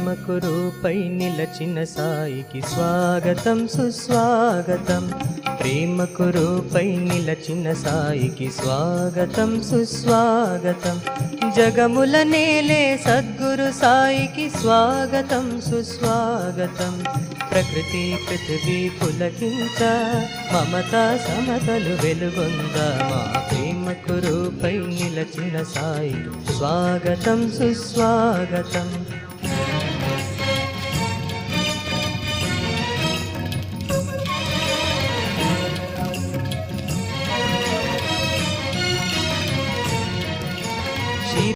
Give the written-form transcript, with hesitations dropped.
ప్రేమకు రూపై నిలచిన సాయికి స్వాగతం సుస్వాగతం. ప్రేమకు రూపై నిలచిన సాయికి స్వాగతం సుస్వాగతం. జగముల నేలే సద్గురు సాయికి స్వాగతం సుస్వాగతం. ప్రకృతి పృథివీ పులకించ మమతా సమతలు వెలుగొందా మా ప్రేమకు రూపై నిలచిన సాయి స్వాగతం సుస్వాగతం.